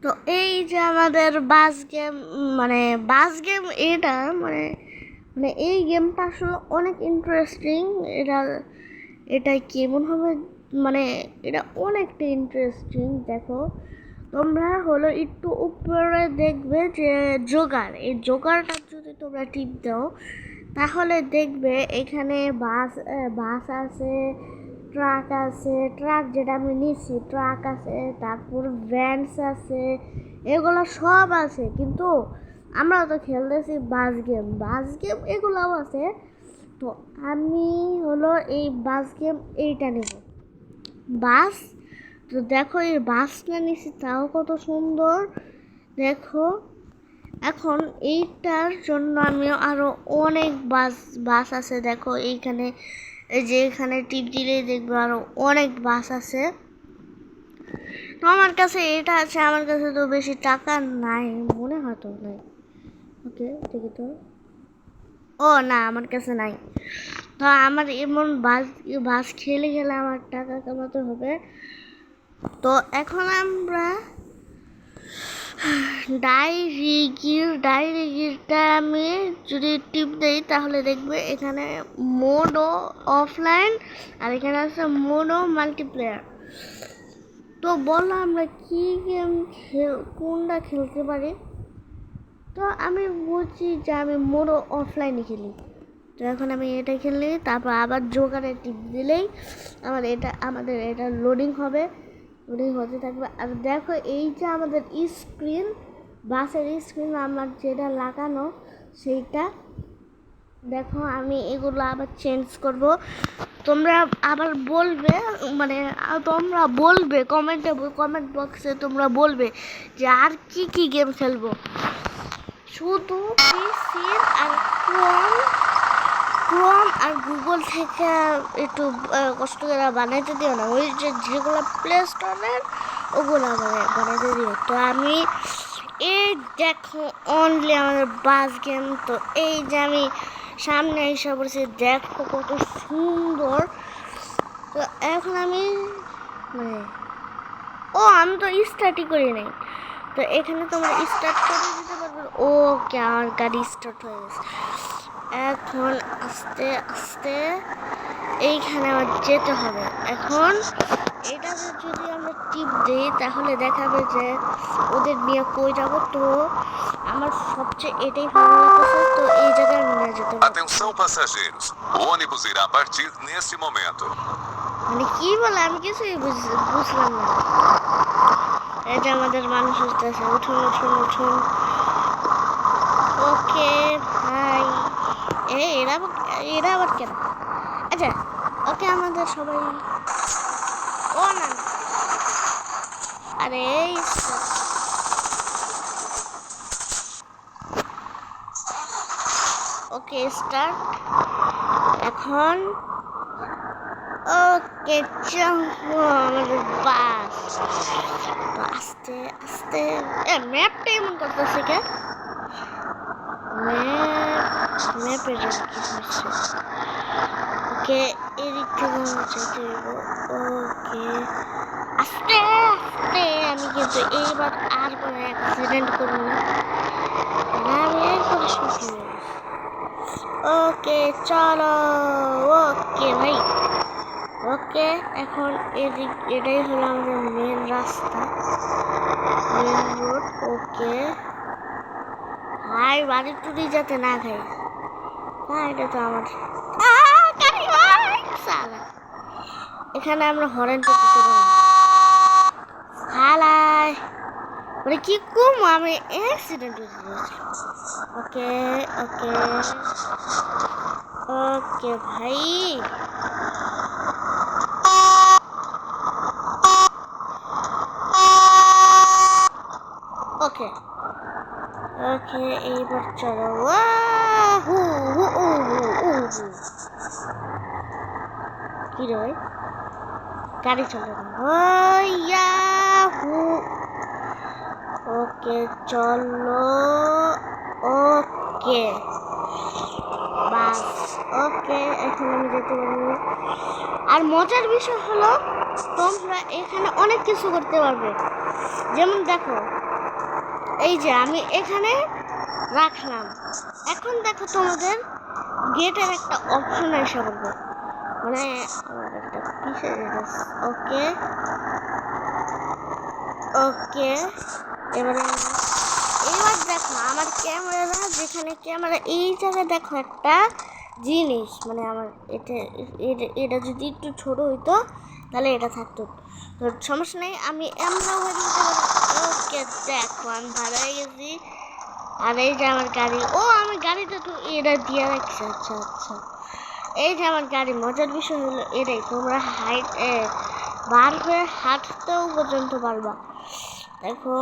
তো এই যে আমাদের বাস গেম, মানে বাস গেম এটা মানে মানে এই গেমটা আসলে অনেক ইন্টারেস্টিং। এটা এটা কেমন হবে, মানে এটা অনেকটা ইন্টারেস্টিং। দেখো তোমরা হলো একটু উপরে দেখবে যে জোগাড়, এই জোগাড়টা যদি তোমরা টিপ দাও তাহলে দেখবে এখানে বাস বাস আছে, ট্রাক আছে, ট্রাক যেটা আমি নিচ্ছি ট্রাক আছে, তারপর ভ্যানস আছে, এগুলো সব আছে। কিন্তু আমরা তো খেলতেছি বাস গেম এগুলোও আছে। তো আমি হলো এই বাস গেম এইটা নেব, বাস। তো দেখো এই বাসটা নিচ্ছি, তাও কত সুন্দর। দেখো এখন এইটার জন্য আমি আরো অনেক বাস বাস আছে। দেখো এইখানে, এই যে এখানে টিপ দিলেই দেখবে আরো অনেক বাস আছে। তো আমার কাছে এটা আছে, আমার কাছে তো বেশি টাকা নাই, মনে হয় তো নাই। ওকে দেখি তো, ও না আমার কাছে নাই। তো আমার এমন বাস বাস খেলে গেলে আমার টাকা কামাতে হবে। তো এখন আমরা ডাইরিগিরটা আমি যদি টিপ দেই তাহলে দেখবে এখানে মোডো অফলাইন আর এখানে আছে মোডো মাল্টিপ্লেয়ার। তো বলো আমরা কি গেম কোনটা খেলতে পারি। তো আমি বলছি যে আমি মোডো অফলাইনে খেলি। তো এখন আমি এটা খেললে তারপর আবার জোগাড়ে টিপ দিলেই আমাদের এটা লোডিং হবে, লোডিং হতে থাকবে। আর দেখো এই যে আমাদের স্ক্রিন, বাসের স্ক্রিন আমার যেটা লাগানো সেইটা দেখো, আমি এগুলো আবার চেঞ্জ করব। তোমরা আবার বলবে, মানে তোমরা বলবে কমেন্ট বক্সে তোমরা বলবে যে আর কি কি গেম খেলবো। শুধু পিসির আর ক্রোম আর গুগল থেকে একটু কষ্ট করে বানাইতে দিও না, ওই যে যেগুলো প্লে স্টোরের ওগুলো বানাইতে দিও। তো আমি এই দেখো অনলি আমাদের বাস গেম। তো এই যে আমি সামনে এসে পড়ছি, দেখো কত সুন্দর। তো এখন আমি মানে আমি তো স্টার্টই করি নাই। তো এখানে তোমরা স্টার্ট করে দিতে পারবে। ওকে আমার গাড়ি স্টার্ট হয়ে গেছে। এখন আস্তে আস্তে এইখানে আমার যেতে হবে। এখন এটাতে যদি আমরা টিপ দিই তাহলে দেখাবে যে ওদের নিয়ে কই যাব। তো আমার সবচেয়ে এটাই ভালো লাগতেছে, তো এই জায়গায় নিয়ে যেতে হবে। Atenção passageiros, o ônibus irá partir neste momento. মানে কি বলে আমি কিছুই বুঝলাম না। এই যে আমাদের মানুষ আসতেছে, উঠুন উঠুন উঠুন। ওকে ভাই, এরা আবার কেন? আচ্ছা ওকে আমাদের সবাই, ও না আরে ওকে স্টার্ট এখন। ওকে চলো আমাদের বাস। তো আস্তে আস্তে ম্যাপটা এমন করতেছে কে? ম্যাপের কি হচ্ছে? ওকে এদিক থেকে যেতে হবে। ওকে আস্তে আস্তে, আমি কিন্তু এইবার আর কোনো অ্যাক্সিডেন্ট করবো না, আমি একবারে সুখী। ওকে চলো। ওকে ভাই, ওকে এখন এটাই হলো আমাদের মেন রাস্তা, মেন রোড। ওকে ভাই বাড়ি টুরি যাতে না খাই। হ্যাঁ এটা তো আমার এখানে আমরা হরেন তো দিতে পারি। হালাই মানে কি কম আমি অ্যাক্সিডেন্ট হয়েছি। ওকে ওকে ওকে ভাই, ওকে ওকে এইবার চলো। কি রে ভাই, গাড়ি চলে না। ওকে চলো। ওকে বাস। ওকে এখন আমি যেতে পারবো। আর মজার বিষয় হলো তোমরা এখানে অনেক কিছু করতে পারবে। যেমন দেখো এই যে আমি এখানে রাখলাম। এখন দেখো তোমাদের গেটের একটা অপশন এসে পড়বে, মানে আমার একটা কিসের ওকে ওকে। এবারে এবার দেখো আমার ক্যামেরা, যেখানে ক্যামেরা এই জায়গায় দেখো একটা জিনিস, মানে আমার এটা যদি একটু ছোট হইতো তাহলে এটা থাকতো, তো সমস্যা নেই, আমি এমন ওকে দেখো আমি ভালো হয়ে গেছি। আর এই যে আমার গাড়ি, ও আমি গাড়িটা তো এটা দিয়ে রাখছি। আচ্ছা আচ্ছা, এই যে আমার গাড়ি। মজার বিষয় হলো এটাই, তোমরা বার হয়ে হাঁটতেও পর্যন্ত পারবা। দেখো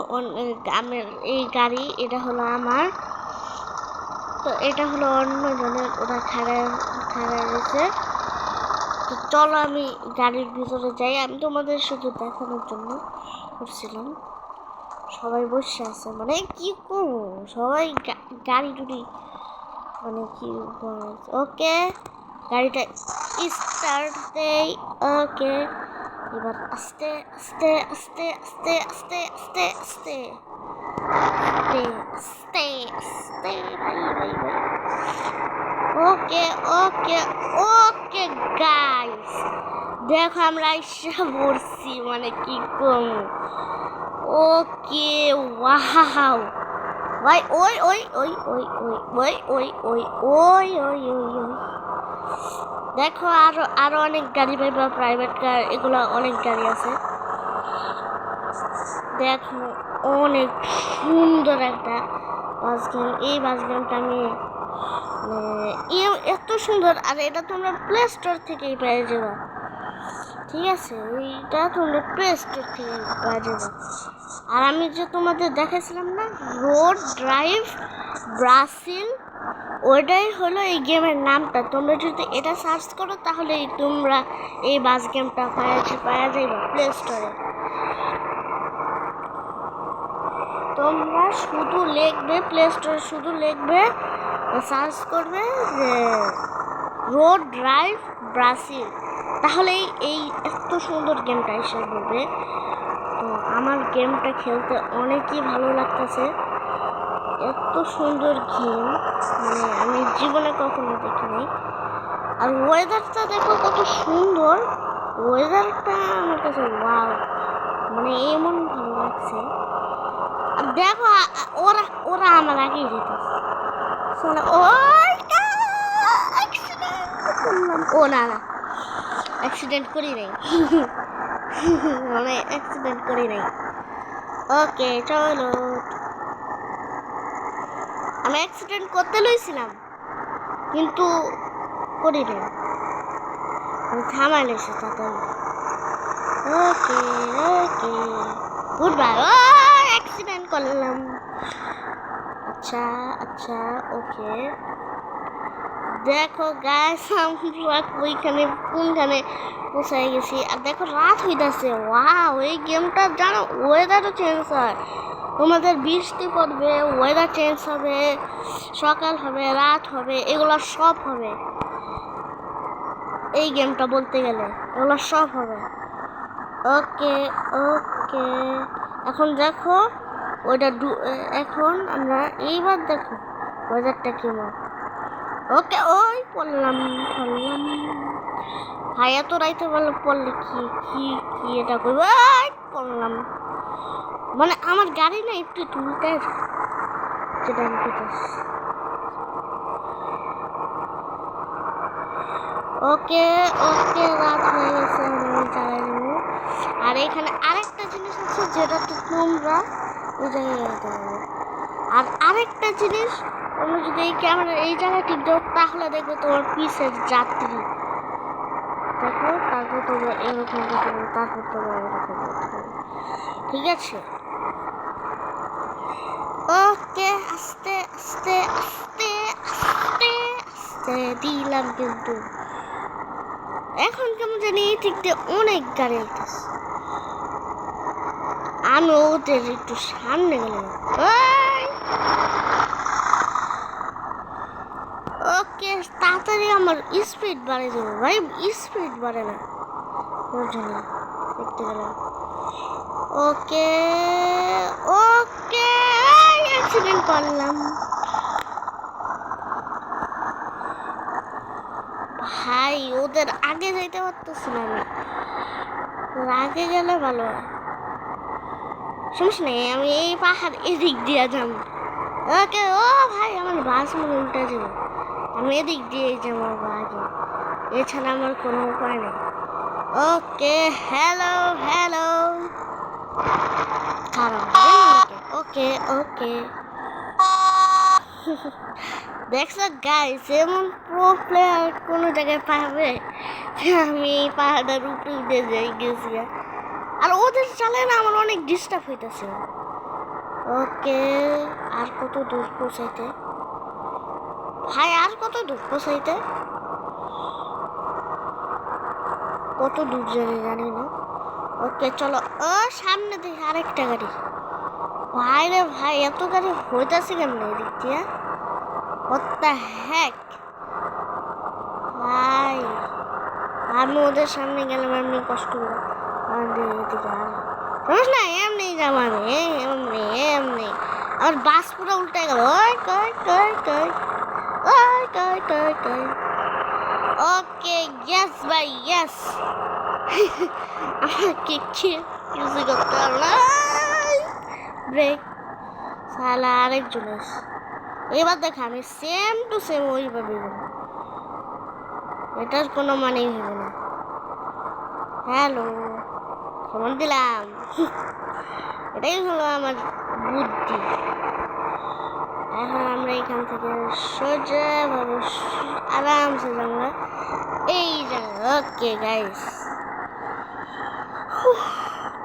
আমার এই গাড়ি, এটা হলো আমার, তো এটা হলো অন্যজনের, ওরা খাড়া রয়েছে। তো চলো আমি গাড়ির ভিতরে যাই, আমি তোমাদের শুধু দেখানোর জন্য করছিলাম। সবাই বসে আছে, মানে কি করবো, সবাই গাড়ি টুড়ি মানে কি। ওকে গাড়িটা স্টার্ট দেই। ওকে এবার আস্তে আস্তে আস্তে আস্তে আস্তে আস্তে আস্তে আস্তে আস্তে ভাই ভাই ভাই। ওকে ওকে ওকে গাইস, দেখো আমরা এসে পড়ছি, মানে কি কম। ওকে ওয়াও ভাই, ওই ওই ওই ওই ওই ওই ওই ওই ওই ওই ওই দেখো আরো অনেক গাড়ি পাইবা, প্রাইভেট কার, এগুলো অনেক গাড়ি আছে। দেখো অনেক সুন্দর একটা বাস গেম। এই বাস গেমটা আমি এত সুন্দর, আর এটা তোমরা প্লে স্টোর থেকেই পেয়ে যাবা, ঠিক আছে? এইটা তোমরা প্লে স্টোর থেকে পেয়ে যাবা। আর আমি যে তোমাদের দেখাইছিলাম না, রোড ড্রাইভ ব্রাজিল, ওইটাই হলো এই গেমের নামটা। তোমরা যদি এটা সার্চ করো তাহলে তোমরা এই বাস গেমটা পাওয়া যাইবা প্লে স্টোরে। তোমরা শুধু লিখবে প্লে স্টোরে, শুধু লিখবে সার্চ করবে যে রোড ড্রাইভ ব্রাজিল, তাহলেই এই এত সুন্দর গেমটা এসে পড়বে। তো আমার গেমটা খেলতে অনেকই ভালো লাগতেছে, এত সুন্দর গেম মানে আমি জীবনে কখনো দেখিনি। আর ওয়েদারটা দেখো কত সুন্দর, ওয়েদারটা আমার কাছে ওয়াও, মানে এমন ভালো লাগছে। আর দেখো ওরা ওরা আমার আগেই যেতেছে, ও না না অ্যাক্সিডেন্ট করি নাই মানে অ্যাক্সিডেন্ট করি নাই। ওকে চলো, আমি অ্যাক্সিডেন্ট করতে লইছিলাম কিন্তু করি নাই, আমি থামাই লেছি তাড়াতাড়ি। ওকে ওকে গুড বাই। ও অ্যাক্সিডেন্ট করলাম। আচ্ছা আচ্ছা ওকে দেখো গাইস আমরা ওইখানে কোনখানে পৌঁছায় গেছি। আর দেখো রাত হইতাছে, ওয়াও এই গেমটা জানো ওয়েদারও চেঞ্জ হয়, তোমাদের বৃষ্টি পড়বে, ওয়েদার চেঞ্জ হবে, সকাল হবে, রাত হবে, এগুলো সব হবে এই গেমটা বলতে গেলে, এগুলো সব হবে। ওকে ওকে এখন দেখো ওইটা এখন আমরা এইবার দেখো ওয়েদারটা কেমন। ওকে ওই পড়লাম ভাইয়া তো রাইতে বলে পড়লে কি কি কি এটা করবো, পড়লাম, মানে আমার গাড়ি না একটু তুলতে যেটা আমি পেতেছি। ওকে ওকে রাত হয়ে গেছে, আমি চালাই নেব। আর এখানে আরেকটা জিনিস আছে যেটা তো তোমরা ওই জায়গায় যেতে পারবে। আর আরেকটা জিনিস, তোমরা যদি এই ক্যামেরা এই জায়গায় ঠিক দাও তাহলে দেখবে তোমার পিছের যাত্রী, দেখো তারপর তোমরা এরকম করতে পারবে, তারপর তোমরা এরকম করতে পারবে, ঠিক আছে? ওকে আস্তে আস্তে আস্তে আস্তে আস্তে দিলাম, কিন্তু এখন কেমন জানি এই দিক দিয়ে অনেক গাড়ি আসতেছে, আমি ওদের একটু সামনে গেলাম। ওকে তাড়াতাড়ি আমার স্পিড বাড়িয়ে দেবো ভাই, স্পিড বাড়ে না ওর জন্য দেখতে গেলাম। ওকে ওকে পারলাম। ভাই ওদের আগে যাইতে পারতেছি না আমি, ওর আগে গেলে ভালো হয়। সমস্যা নেই, আমি এই পাহাড় এদিক দিয়ে যাব। ওকে, ও ভাই আমার বাস মনে উল্টে যাবে, আমি এদিক দিয়ে যাবো আগে, এছাড়া আমার কোনো উপায় নেই। ওকে, হ্যালো হ্যালো, খারাপ ওকে ওকে। দেখছো গাইস, এমন প্রো প্লেয়ার কোনো জায়গায় পাবে যে আমি এই পাহাড়ের উপরে উঠে যাই গেছি, আর ওদের চালে না আমার অনেক ডিস্টার্ব হইতেছে। ওকে, আর কত দূর পৌঁছাইতে ভাই, আর কত দূর পৌঁছাইতে, কত দূর জানি না। ওকে চলো, ও সামনে দেখি আরেকটা গাড়ি। ভাই রে ভাই, এত গাড়ি হইতেছে কেমন এদিক দিয়ে? What the heck? ভাই আমি ওদের সামনে গেলাম এমনি কষ্ট করে, এদিকে সমস্যা না, এমনি যাবো আমি, এমনি এমনি। আমার বাস পুরো উল্টে গেল। ওই কই কই কই, ওই কই কই কই। ওকে ইয়েস ভাই ইয়েস। আমাকে কি কিছু করতে হবে না, ব্রেক। শালা আরেকজন আছে, এবার দেখ আমি সেম টু সেম ওইভাবে গেলাম, এটার কোনো মানেই হবে না। হ্যালো, কেমন দিলাম? এটাই হলো আমার বুদ্ধি। এখন আমরা এখান থেকে সোজা ভাবে আরামসে যাবো এই জায়গা। ওকে গাইস,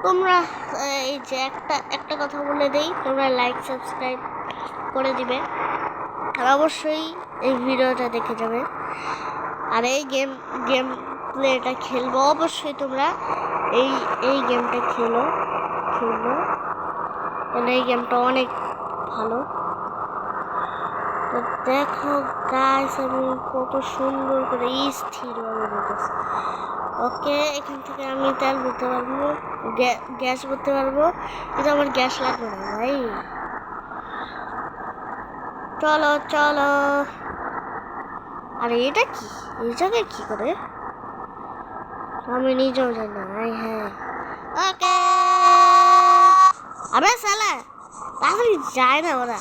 তোমরা এই যে একটা কথা বলে দেই, তোমরা লাইক সাবস্ক্রাইব করে দিবে, আর অবশ্যই এই ভিডিওটা দেখে যাবে। আর এই গেম প্লেটা খেলবো অবশ্যই, তোমরা এই গেমটা খেলো, কারণ এই গেমটা অনেক ভালো। তো দেখো গাইস, আমি কত সুন্দর করে স্থিরভাবে যেতেছি। ওকে, এখান থেকে আমি তেল ভরতে পারবো, গ্যাস ভরতে পারবো, কিন্তু আমার গ্যাস লাগবে না ভাই। চলো চলো। আরে এটা কি, এই জায়গায় কি করে আমি নিজেও জানি না। হ্যাঁ ওকে, আবে শালা তাড়াতাড়ি যায় না, ওরা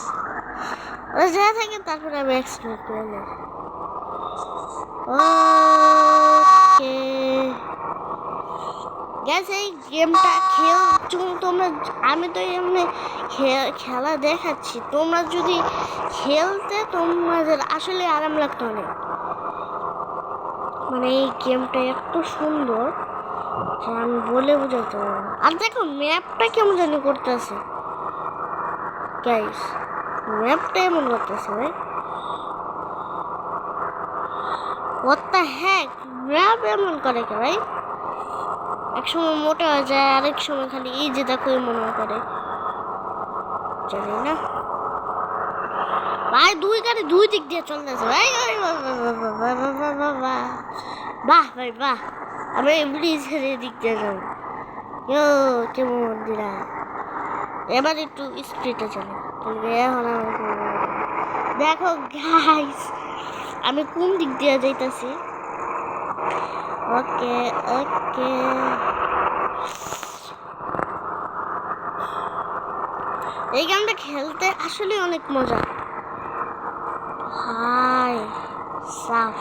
যা থাকে তারপরে আমি এক্সপ্লোর করে নেব। ওকে গ্যাস, এই গেমটা তোমরা, আমি তো এমনি খেলা দেখাচ্ছি, তোমরা যদি খেলতে তোমাদের আসলে আরাম লাগতো অনেক। মানে এই গেমটা এত সুন্দর যে আমি বলে বোঝাতে পারবো না। আর দেখো ম্যাপটা কেমন জানি করতেছে গাইস, ম্যাপটা এমন করতেছে ভাই। What the heck, ম্যাপ এমন করে কে ভাই? এক সময় মোটা হয়ে যায়, আরেক সময় খালি এই যে দেখো মনে করে, জানি না ভাই। দুই গাড়ি দুই দিক দিয়ে চলতেছে ভাই। বাহ ভাই বাহ, আমি ব্রিজের দিক দিয়ে যাবো। কেমন দিলা, এবার একটু স্পিডে চলে। এখন দেখো গাইস, আমি কোন দিক দিয়ে যাইতাছি। ওকে ওকে, এই গেমটা খেলতে আসলে অনেক মজা। হাই সাফ,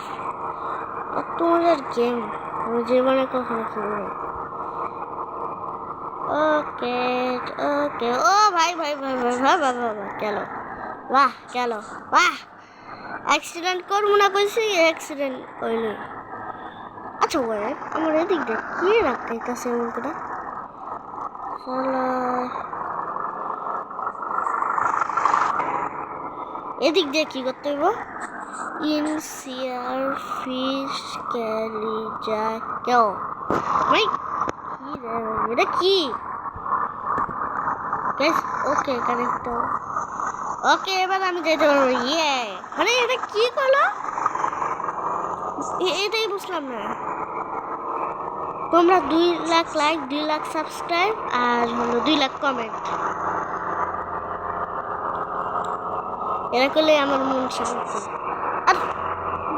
এত মজার গেম আমি জীবনে কখনো খেলি। ওকে ওকে, ও ভাই ভাই ভাই ভাই ভাই বাবা গেল, বাহ গেল, বাহ। অ্যাক্সিডেন্ট করবো না কইছি, অ্যাক্সিডেন্ট হইলই। আচ্ছা ওয়েট, আমার এদিক দিয়ে কি রাখতে কাছে এমন করে, চলো এদিক দিয়ে কি করতে হইব? ইনসিয়ার ফিশ ক্যারি যা কেউ ভাই, কি রে এটা কি গাইস? ওকে কানেক্ট, ওকে এবার আমি যেতে পারবো। ইয়ে মানে এটা কি করলো, এটাই বুঝলাম না। তোমরা 2 লাখ লাইক, 2 লাখ সাবস্ক্রাইব আর হলো 2 লাখ কমেন্ট। এরা করলে আমার মন শান্তি। আর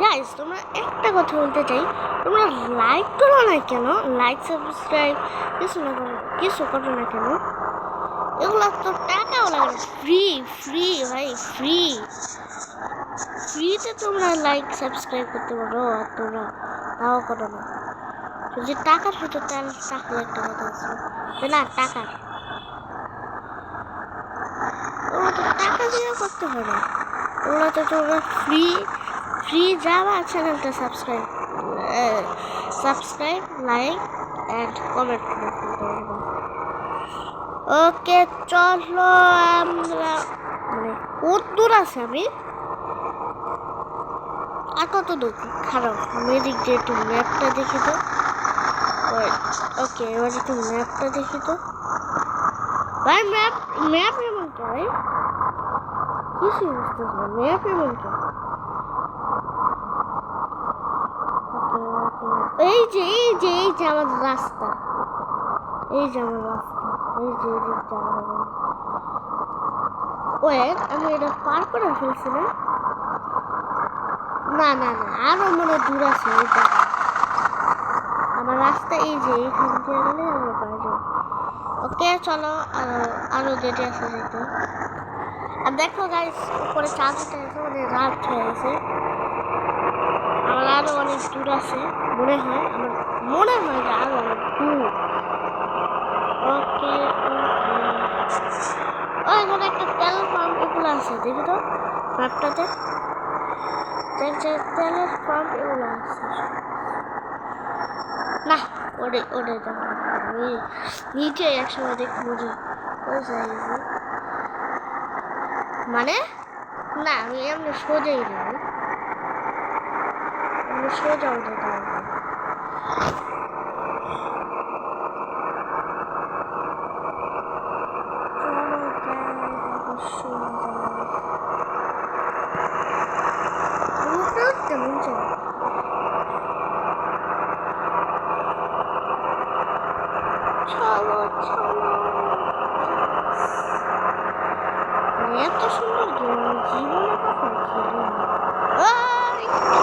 গাইস তোমরা একটা কথা বলতে চাই, তোমরা লাইক করো না কেন? লাইক সাবস্ক্রাইব কিছু করো না কেন? এগুলো তো টাকাও লাগে না, ফ্রি ফ্রি ভাই, ফ্রিতে তোমরা লাইক সাবস্ক্রাইব করতে পারো, আর তোমরা তাও করো না। যদি টাকার হতো তাহলে একটা কথা আছে যে না টাকার, তোমরা তো টাকা দিয়ে করতে হবে, তোমরা ফ্রি যাওয়া চ্যানেলটা সাবস্ক্রাইব লাইক অ্যান্ড কমেন্ট করতে পারবো। ওকে চলো আমরা মানে কত দূর আছে আমি আর কত দূর খারাপ, আমি এদিক দিয়ে একটু ম্যাপটা দেখি তো। ওকে এবার একটু ম্যাপটা দেখি তো ভাই, ম্যাপ এমন কে ভাই, কিছুই বুঝতেছি না, ম্যাপ এমন কে? এই যে আমাদের রাস্তা, এই যে আমার রাস্তা, এই যে এদিক যাওয়া হবে। ওয়েট আমি এটা পার করে ফেলছি না? না না না আরো মনে দূর আছে, এইটা আমার রাস্তা, এই যে এইখান দিয়ে গেলে আমরা পাই যাবো। ওকে চলো আরো যেতে আছে যেতে। আর দেখো গাইস উপরে চাঁদ উঠে গেছে, মানে রাত হয়ে গেছে, আমার আরো অনেক দূর আছে মনে হয়, যে আরো অনেক দূর। ওকে ও এখানে একটা তেল পাম্প এগুলো আছে, দেখি তো ম্যাপটাতে, তেলের পাম্প এগুলো আছে না? ওরে দেখো আমি নিচে একসময় দেখতে বুঝি মানে না, আমি এমনি সোজাই দেবো, সোজা উঠে দেবো। কেমন চলে এত সুন্দর গেম জীবনে কখন খেলি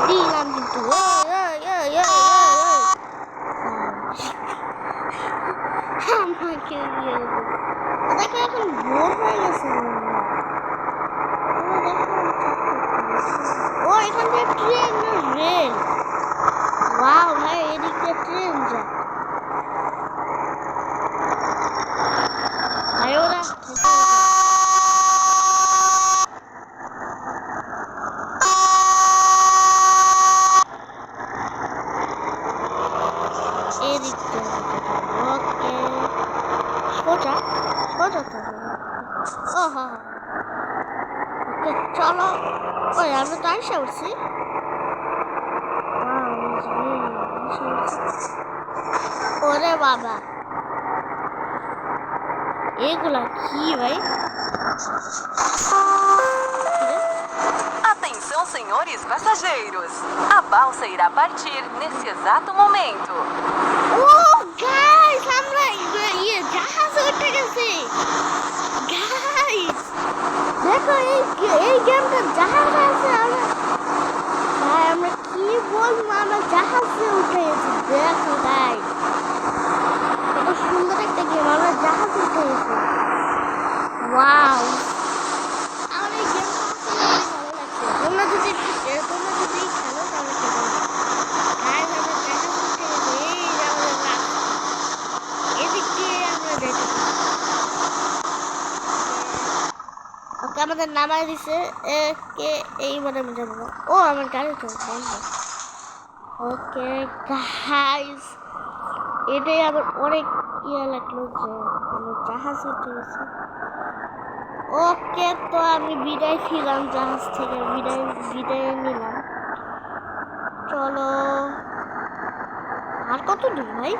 দিলাম কিন্তু আমাকে দেখো এখন ভোর হয়ে গেছে, ও এখান থেকে ট্রেন না রেল, ওয়াও ভাই এদিক দিয়ে ট্রেন যায় ভাই, ওরা এদিক দিয়ে ওকে সোজা সোজা তো ও হ্যাঁ ওকে চলো। ওই আমরা তো আইসা উঠছি, ওরে বাবা এগুলা কি ভাই? Atenção, senhores passageiros! A balsa irá partir nesse exato momento. O guys আমরা জাহাজে উঠে গেছি গাইস, দেখো এই গেমটা জাহাজ আছে, ভাই আমরা কি বলবো, আমরা জাহাজে উঠে গেছি, দেখো গাইস কত সুন্দর একটা গেম, আমরা জাহাজে উঠে গেছি, ওয়াও আমার এই গেমটা ভালো লাগছে। তোমরা যদি খেলো তাহলে খেলো গাইস, আমরা জাহাজে উঠে গেছি, এই যে আমাদের রাস্তা, এদিক দিয়ে আমরা যেতে ওকে আমাদের নামায় দিছে কে এইবারে আমি যাবো। ও আমার গাড়ি তো বন্ধ। ওকে গাইস এটাই আবার অনেক লাগলো যে আমি জাহাজ উঠে গেছি। ওকে তো আমি বিদায় ছিলাম জাহাজ থেকে, বিদায় নিলাম। চলো আর কত দূর ভাই?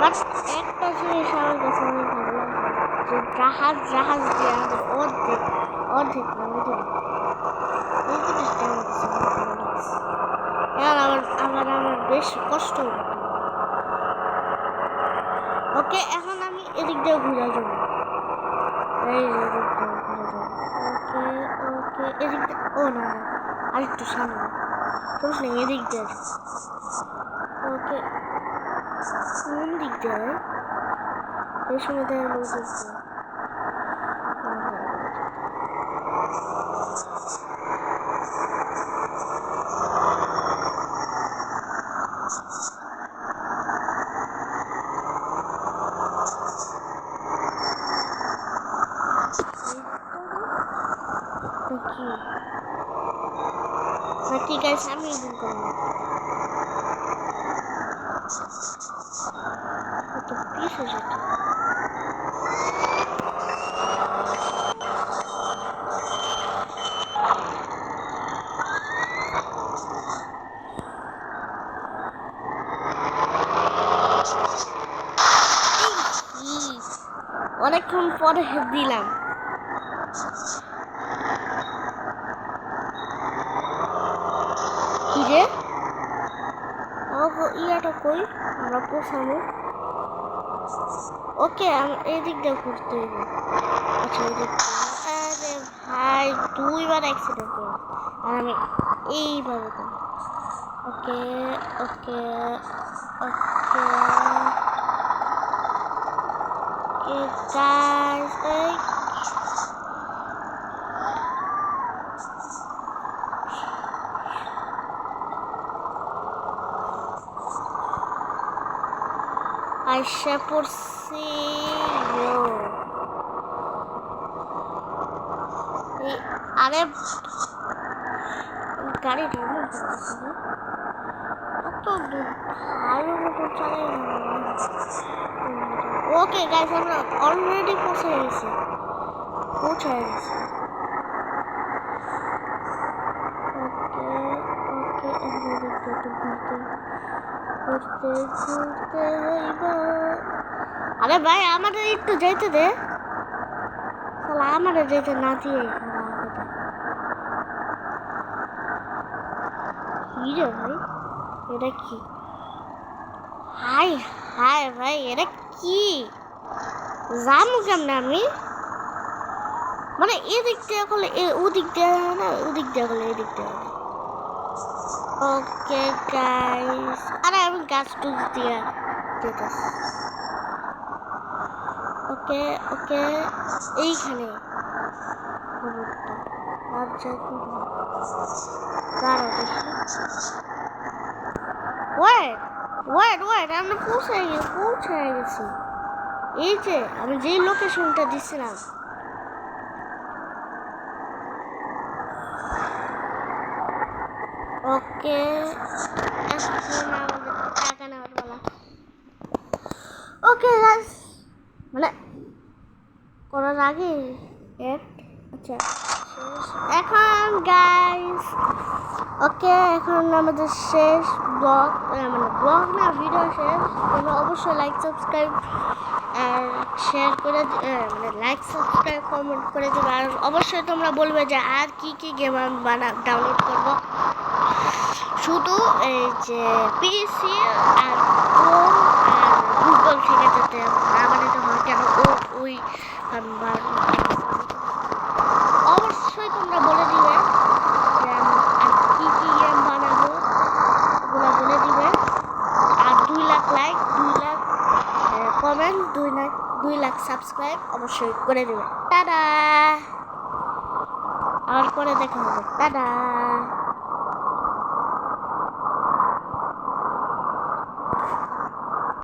বাট একটা জিনিস আমার কাছে অনেক ভালো লাগছে, যে জাহাজ দিয়ে আমাদের অর্ধেক নামে দিল, এই জিনিসটা আমার কাছে অনেক ভালো লাগছে। আমার বেশ কষ্ট হলো। ওকে এখন আমি এদিক দিয়ে ঘুরে যাবো। এই যে এদিক দিয়ে ঘুরে যাবো। ওকে ওকে এদিক দিয়ে, ও না না আরেকটু সামনে, সমস্যা নেই, এদিক দিয়ে যাবো। ওকে কোন দিক দিয়ে ভাই? এই সময় দেখা গেল দিক দিয়ে। নাকি গাইস আমি ভুল করলাম, কত পিস হয়েছে। অনেকক্ষণ পরে দিলাম। কি রে ইয়াটা কই? আমরা পোষানো। ওকে এই দিক দিয়ে ঘুরতে হইব। আচ্ছা এই দিক দিয়ে। আরে ভাই 2বার অ্যাক্সিডেন্ট করলাম আর আমি এইভাবে করলাম। ওকে ওকে ওকে গাইস এই আইসা পড়ছি। আরে গাড়ি রেমন করতেছে না, এত ভালো মতো চালাই। ওকে গাইস আমরা অলরেডি পৌঁছে গেছি। ওকে ওকে আমরা ঘুরতে ঘুরতে ঘুরতে হইব। আরে ভাই আমাদের একটু যেতে দে, তাহলে আমাদের যেতে না দিয়ে কি রে ভাই, এটা কি? হাই হাই ভাই এটা কি? জামু কেমন আমি? মানে এদিক দিয়ে করলে ওদিক দিয়ে না, ওদিক দিয়ে করলে এদিক দিয়ে। ওকে গাইস আরে আমি গাছ টুক দিয়ে যেতেছি। ওকে ওকে এইখানে আচ্ছা দাঁড়াও দেখি। ওয়েট ওয়েট ওয়েট আমরা পৌঁছে গেছি। এই যে আমি যেই লোকেশনটা দিছিলাম। ওকে এখন আমাদের টাকা নেওয়ার বেলা। ওকে গাইস মানে করার আগে আচ্ছা এখন গাইস ওকে এখন আমাদের শেষ ব্লগ, মানে ব্লগ না ভিডিও শেষ। তোমরা অবশ্যই লাইক সাবস্ক্রাইব আর শেয়ার করে মানে লাইক সাবস্ক্রাইব কমেন্ট করে দেবে। আর অবশ্যই তোমরা বলবে যে আর কি কি গেম আমি ডাউনলোড করবো। শুধু এই যে পিসি আর ফোন আর গুগল থেকে যাতে না বানাতে হয়, কেন ওই অবশ্যই তোমরা বলে দিবে যে আমি আর কি কি গেম বানাবো, ওগুলো বলে দিবে। আর 2 lakh like 2 lakh comment 2 lakh subscribe অবশ্যই করে দেবে। টাটা, আর পরে দেখা হবে। টাটা।